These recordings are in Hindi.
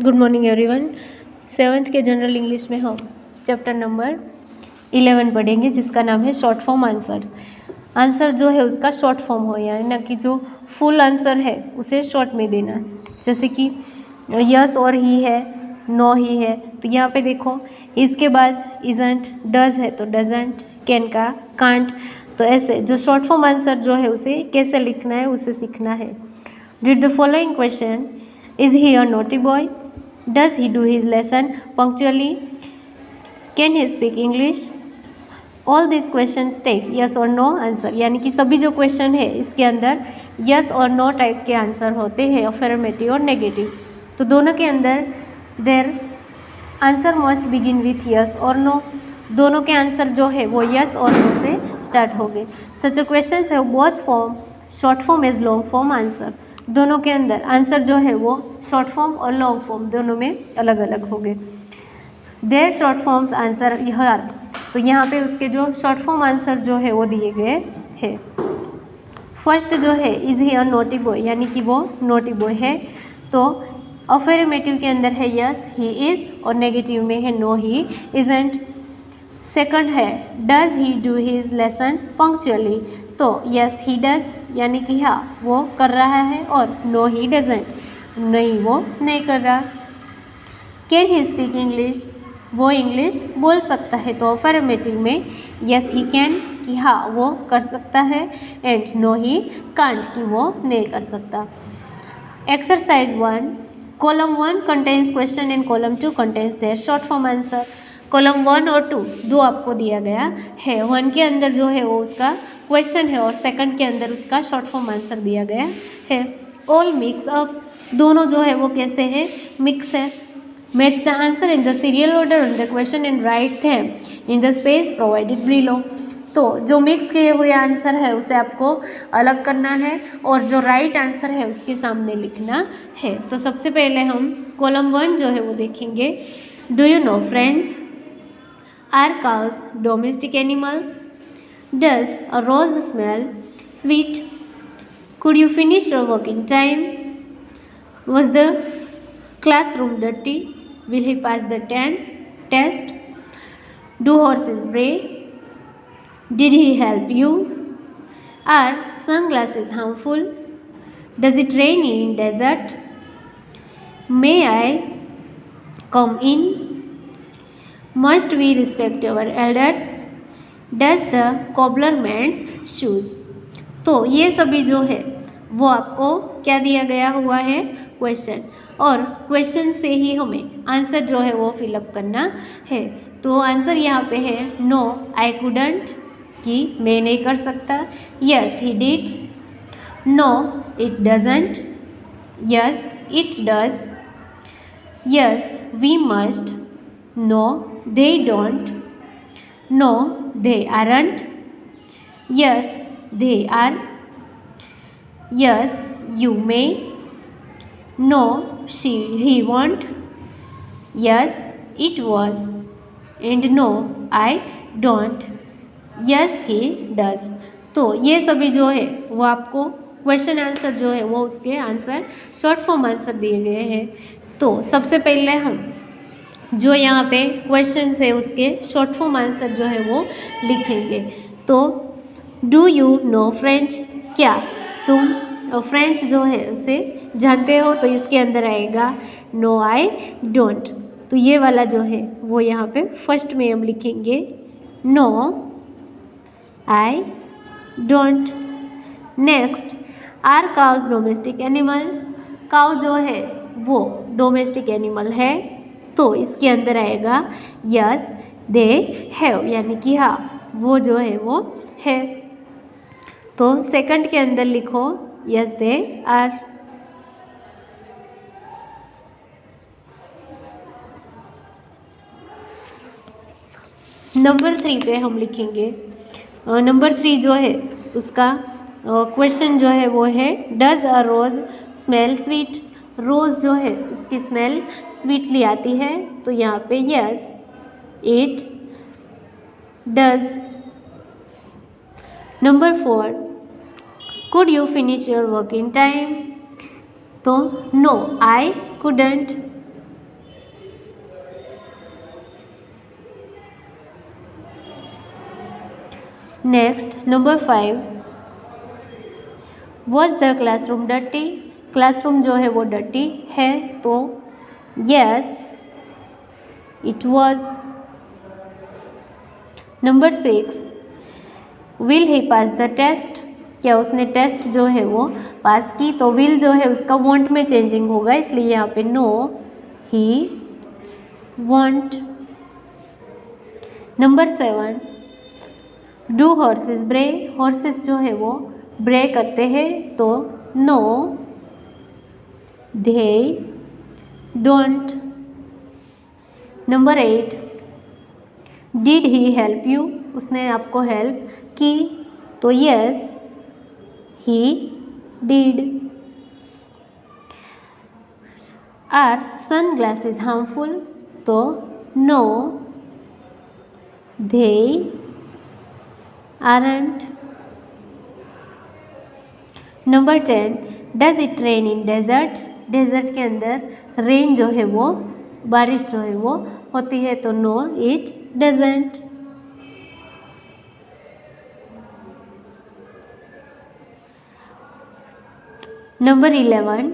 Good morning everyone. 7th के जनरल इंग्लिश में हम चैप्टर नंबर 11 पढ़ेंगे जिसका नाम है शॉर्ट फॉर्म आंसर्स। आंसर जो है उसका शॉर्ट फॉर्म हो, यानी ना कि जो फुल आंसर है उसे शॉर्ट में देना। जैसे कि यस और ही है, नो ही है, तो यहाँ पे देखो इसके बाद इजंट, डज है तो डजंट, कैन का कांट। तो ऐसे जो शॉर्ट फॉर्म आंसर जो है उसे कैसे लिखना है उसे सीखना है। Read the following question. Is he a naughty boy? Does he do his lesson punctually? Can he speak English? All these questions take yes or no answer, यानी कि सभी जो क्वेश्चन है इसके अंदर yes और no टाइप के आंसर होते हैं, अफर्मेटिव और नेगेटिव। तो दोनों के अंदर their answer must begin with yes और no। दोनों के आंसर जो है वो yes और no से स्टार्ट हो गए। सच अ क्वेश्चन है both form short form as long form answer. दोनों के अंदर आंसर जो है वो शॉर्ट फॉर्म और लॉन्ग फॉर्म दोनों में अलग अलग हो गए। Their short forms answer here, तो यहाँ पे उसके जो शॉर्ट फॉर्म आंसर जो है वो दिए गए हैं। फर्स्ट जो है is he a naughty boy, यानी कि वो नोटी बॉय है, तो अफर्मेटिव के अंदर है यस ही इज और नेगेटिव में है नो ही इजंट। सेकंड है does he do his lesson punctually, तो यस ही डज यानी कि हाँ वो कर रहा है, और नो ही डजंट नहीं वो नहीं कर रहा। Can he speak English? वो इंग्लिश बोल सकता है, तो अफर्मेटिव में यस ही कैन कि हाँ वो कर सकता है, एंड नो ही कांट कि वो नहीं कर सकता। Exercise 1 column 1 contains question and column 2 contains their short form answer. Column 1 और 2 दो आपको दिया गया है। 1 के अंदर जो है वो उसका क्वेश्चन है और सेकंड के अंदर उसका शॉर्ट फॉर्म आंसर दिया गया है। ऑल मिक्स अप, दोनों जो है वो कैसे है, मिक्स है। Match the answer in the serial order on the question and write them in the space provided below. तो जो मिक्स किए हुए आंसर है उसे आपको अलग करना है और जो राइट आंसर है उसके सामने लिखना है। तो सबसे पहले हम कॉलम 1 जो है वो देखेंगे। Do you know friends, are cows domestic animals? Does a rose smell sweet? Could you finish your work in time? Was the classroom dirty? Will he pass the test? Do horses bray? Did he help you? Are sunglasses harmful? Does it rain in desert? May I come in? Must we respect our elders? Does the cobbler mends shoes? तो ये सभी जो है वो आपको क्या दिया गया हुआ है, क्वेश्चन, और क्वेश्चन से ही हमें आंसर जो है वो फिलअप करना है। तो आंसर यहाँ पे है नो आई कुडंट कि मैं नहीं कर सकता, yes he did, no it doesn't, yes it does, yes we must, no they don't, no they aren't, yes they are, yes you may, no he won't, yes it was, and no I don't, yes he does। तो ये सभी जो है वो आपको क्वेश्चन आंसर जो है वो उसके आंसर शॉर्ट फॉर्म आंसर दिए गए हैं। तो सबसे पहले हम जो यहाँ पे क्वेश्चन है उसके शॉर्ट फॉर्म आंसर जो है वो लिखेंगे। तो डू यू नो फ्रेंच, क्या तुम फ्रेंच जो है उसे जानते हो? तो इसके अंदर आएगा नो आई डोंट। तो ये वाला जो है वो यहाँ पे फर्स्ट में हम लिखेंगे no I don't. Next are cows domestic animals, cow जो है वो डोमेस्टिक एनिमल है, तो इसके अंदर आएगा यस दे हैव, यानी कि हाँ वो जो है वो है। तो सेकंड के अंदर लिखो यस दे आर। नंबर 3 पे हम लिखेंगे, नंबर 3 जो है उसका क्वेश्चन जो है वो है does a rose smell sweet? Rose जो है उसकी स्मेल स्वीटली आती है, तो यहाँ पे yes it does. Number 4 could you finish your work in time? तो no I couldn't, next number 5, was the classroom dirty? Classroom जो है वो डर्टी है, तो yes it was. Number 6, will he pass the test? क्या उसने टेस्ट जो है वो पास की? तो विल जो है उसका वॉन्ट में चेंजिंग होगा, इसलिए यहाँ पे no he won't. Number 7, do horses bray? Horses जो है वो ब्रे करते हैं, तो no they don't. Number 8, did he help you? उसने आपको हेल्प की, तो yes he did. Are sunglasses harmful? तो no they aren't. Number 10, does it rain in desert? Desert के अंदर रेन जो है वो बारिश जो है वो होती है, तो no it doesn't. Number 11,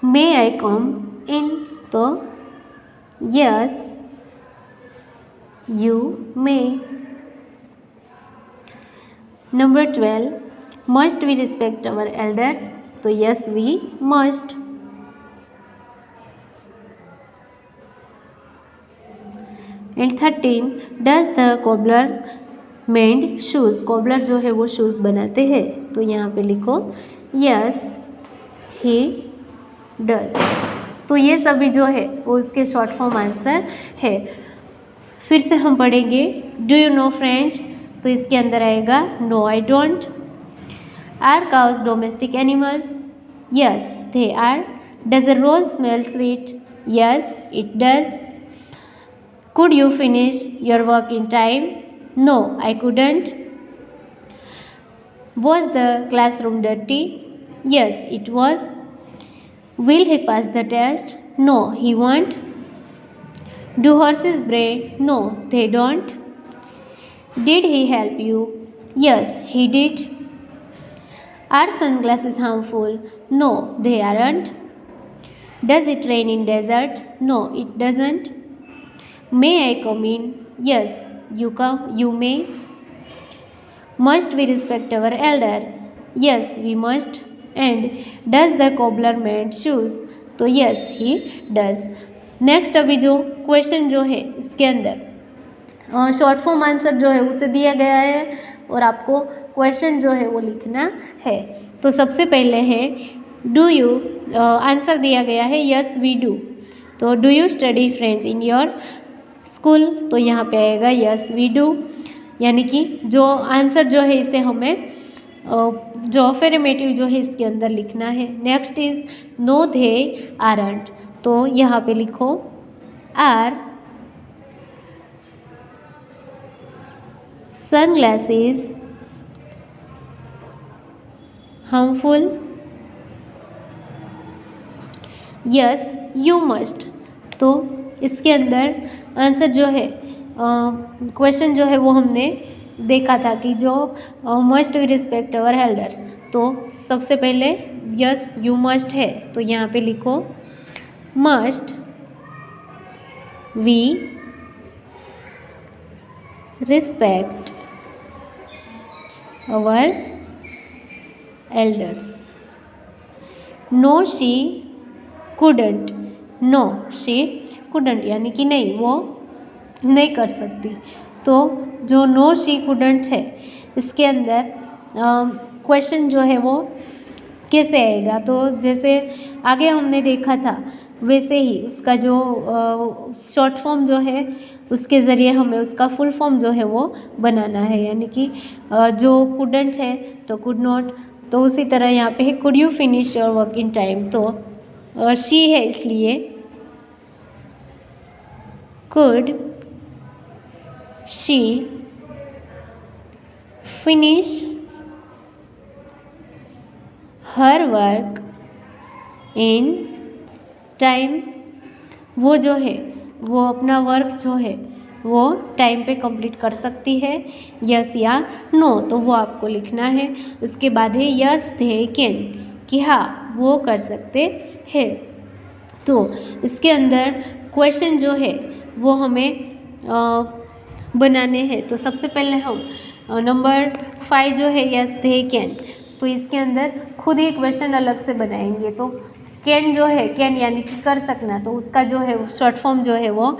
may I come in? तो yes you may. Number 12, must we respect our elders? तो yes we must. And 13, does the cobbler mend shoes? Cobbler जो है वो शूज़ बनाते हैं, तो यहाँ पे लिखो यस ही डज। तो ये सभी जो है वो उसके शॉर्ट फॉर्म आंसर है। फिर से हम पढ़ेंगे डू यू नो फ्रेंच? तो इसके अंदर आएगा no I don't. Are cows domestic animals? Yes they are. Does a rose smell sweet? Yes it does. Could you finish your work in time? No, I couldn't. Was the classroom dirty? Yes, it was. Will he pass the test? No, he won't. Do horses bray? No, they don't. Did he help you? Yes, he did. Are sunglasses harmful? No, they aren't. Does it rain in desert? No, it doesn't. May I come in? Yes, you may. Must we respect our elders? Yes, we must. And does the cobbler mend shoes? तो yes, he does. नेक्स्ट अभी जो क्वेश्चन जो है इसके अंदर शॉर्ट फॉर्म आंसर जो है उसे दिया गया है और आपको क्वेश्चन जो है वो लिखना है। तो सबसे पहले है डू यू, आंसर दिया गया है यस वी डू। तो do you study French in your school? तो यहाँ पे आएगा यस वी डू, यानी कि जो आंसर जो है इसे हमें जो अफर्मेटिव जो है इसके अंदर लिखना है। Next is no they aren't, तो यहाँ पे लिखो are sunglasses harmful? Yes you must. तो इसके अंदर आंसर जो है क्वेश्चन जो है वो हमने देखा था कि जो must we respect our elders, तो सबसे पहले यस यू मस्ट है, तो यहाँ पे लिखो must we respect our elders. No she couldn't? No she couldn't यानी कि नहीं, वो नहीं कर सकती। तो जो नो शी कुडंट है इसके अंदर क्वेश्चन जो है वो कैसे आएगा? तो जैसे आगे हमने देखा था वैसे ही उसका जो शॉर्ट फॉर्म जो है उसके ज़रिए हमें उसका फुल फॉर्म जो है वो बनाना है, यानी कि जो कुडंट है तो कुड नॉट। तो उसी तरह यहाँ पे है could you finish your work in time? तो शी है इसलिए could she finish her work in time? वो जो है वो अपना वर्क जो है वो टाइम पे कंप्लीट कर सकती है, यस या नो, तो वो आपको लिखना है। उसके बाद है यस दे कैन, कि हाँ वो कर सकते हैं। तो इसके अंदर क्वेश्चन जो है वो हमें बनाने हैं। तो सबसे पहले हम नंबर 5 जो है यस दे कैन, तो इसके अंदर खुद ही क्वेश्चन अलग से बनाएंगे। तो कैन जो है, कैन यानी कि कर सकना, तो उसका जो है शॉर्ट फॉर्म जो है वो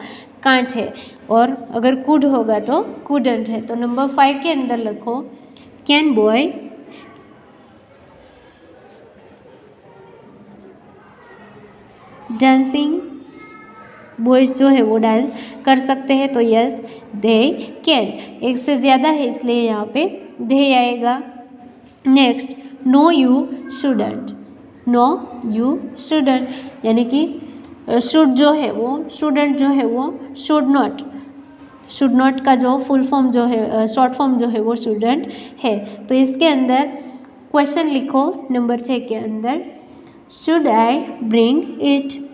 कांट है, और अगर कुड होगा तो कुडंट है। तो नंबर 5 के अंदर लिखो कैन बॉय डांसिंग, बॉयज़ जो है वो डांस कर सकते हैं, तो यस दे कैन। एक से ज़्यादा है इसलिए यहाँ पे दे आएगा। Next no you shouldn't, no you shouldn't यानी कि शुड जो है वो, स्टूडेंट जो है वो शुड नॉट, शुड नॉट का जो फुल फॉर्म जो है, शॉर्ट फॉर्म जो है वो स्टूडेंट है। तो इसके अंदर क्वेश्चन लिखो नंबर 6 के अंदर, should I bring it,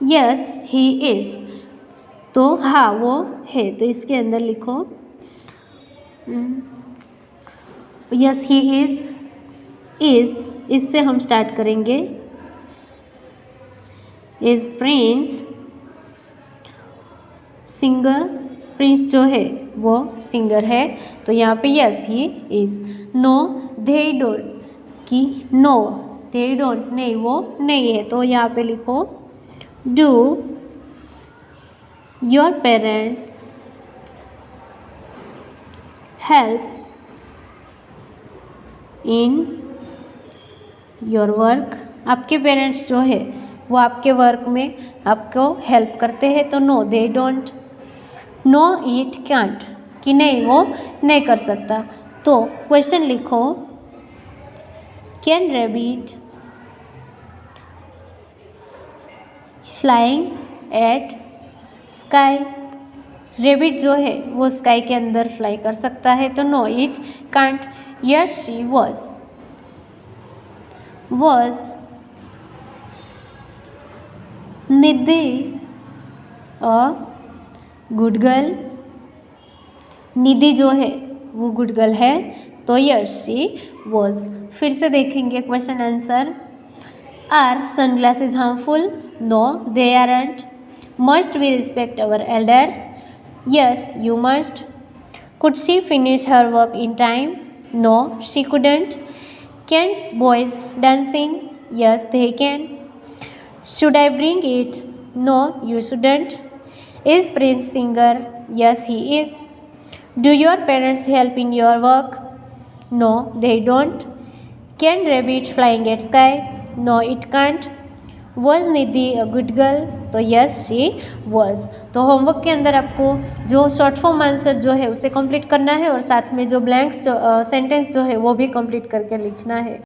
yes he is, तो हाँ वो है। तो इसके अंदर लिखो यस ही इज़, इससे हम स्टार्ट करेंगे। इज़ प्रिंस सिंगर, प्रिंस जो है वो सिंगर है, तो यहाँ पे yes he is. No they don't, कि नो दे डोंट नहीं वो नहीं है, तो यहाँ पे लिखो do your parents help in your work, आपके पेरेंट्स जो है वो आपके वर्क में आपको हेल्प करते हैं, तो no they don't. No it can't, कि नहीं वो नहीं कर सकता। तो क्वेश्चन लिखो can rabbit flying at sky, rabbit जो है वो स्काई के अंदर फ्लाई कर सकता है, तो no it can't. Yes she was Nidhi a good girl, Nidhi जो है वो गुड गर्ल है, तो यस शी वॉज। फिर से देखेंगे question answer. Are sunglasses harmful, no they aren't. Must we respect our elders, yes you must. Could she finish her work in time, no she couldn't. Can boys dancing, yes they can. Should I bring it? No, you shouldn't. Is Prince singer? Yes, he is. Do your parents help in your work? No, they don't. Can rabbit flying at sky? No, it can't. Was Nidhi a good girl? तो yes, she was. तो होमवर्क के अंदर आपको जो शॉर्ट फॉर्म आंसर जो है उसे कंप्लीट करना है, और साथ में जो ब्लैंक्स जो सेंटेंस जो है वो भी कंप्लीट करके लिखना है।